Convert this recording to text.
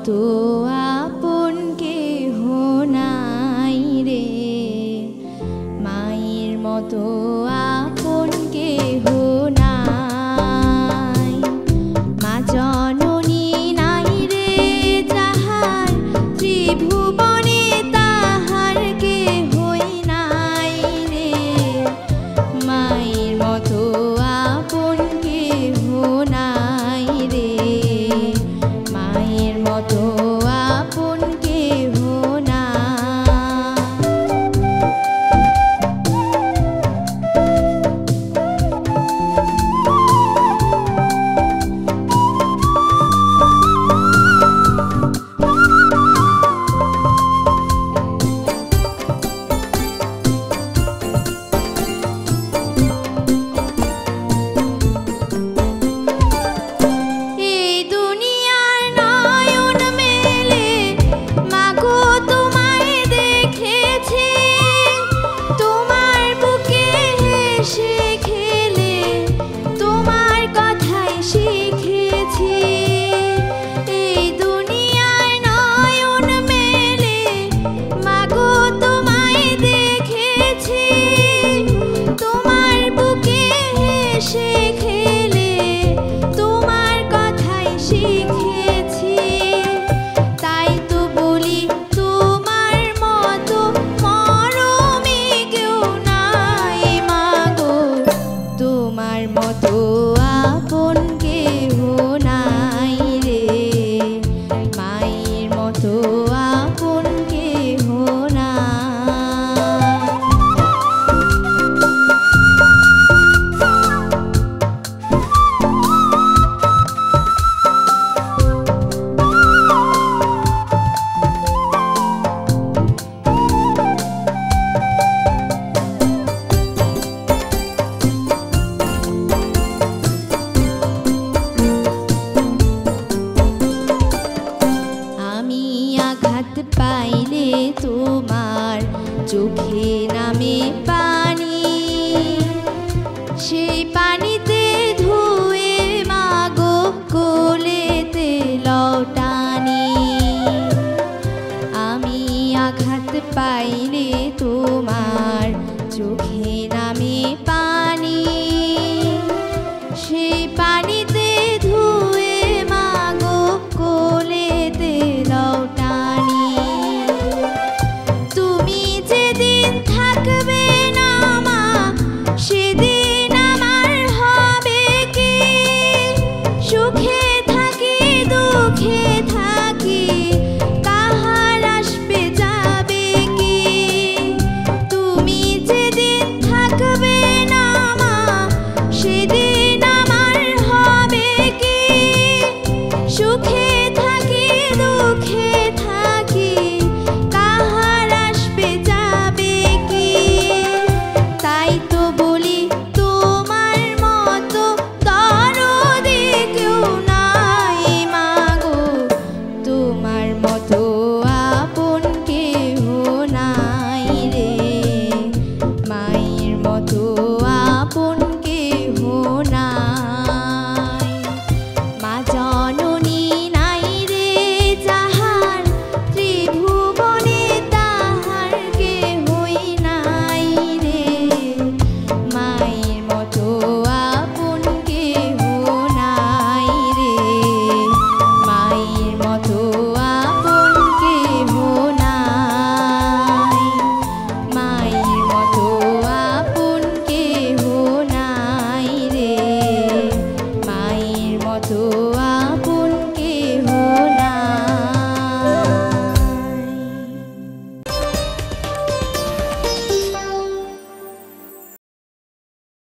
মতো আপন কেহ নাই রে, মায়ের মতো আপন কেহ নাই। মা জননী নাই রে যাহার, ত্রিভুবনে তাহার কেহই নাই রে, মায়ের মতো আপন কেহ নাই রে, মায়ের মতো আপন কেহ নাই। পাইলে তোমার চোখে নামে পানি, সেই পানিতে ধুয়ে মাগো কোলেতে লটানি। আমি আঘাত পাইলে তোমার চোখে নামে পানি, সেই পানিতে ধুয়ে মাগো কোলেতে লটানি। সেদিন আমার হবে কি, সুখে থাকি দুঃখে থাকি কাহার আসবে যাবে কি। তুমি যেদিন থাকবে না মা, সেদিন আমার হবে কি, সুখে থাকি দুঃখে থাকি কাহার আসবে যাবে কি। তাই তো বলি তোমার মতো দরদি কেউ নাই মাগো, তোমার মতো আপন কেহ নাই রে, মায়ের মতো আপন কেহ নাই। মা জননী নাই রে যাহার, ত্রিভুবনে তাহার কেহই নাই রে, মায়ের মতো আপন কেহ নাই রে, মায়ের মতো আপন কেহ নাই, মায়ের মতো আপন কেহ নাই রে, মায়ের মতো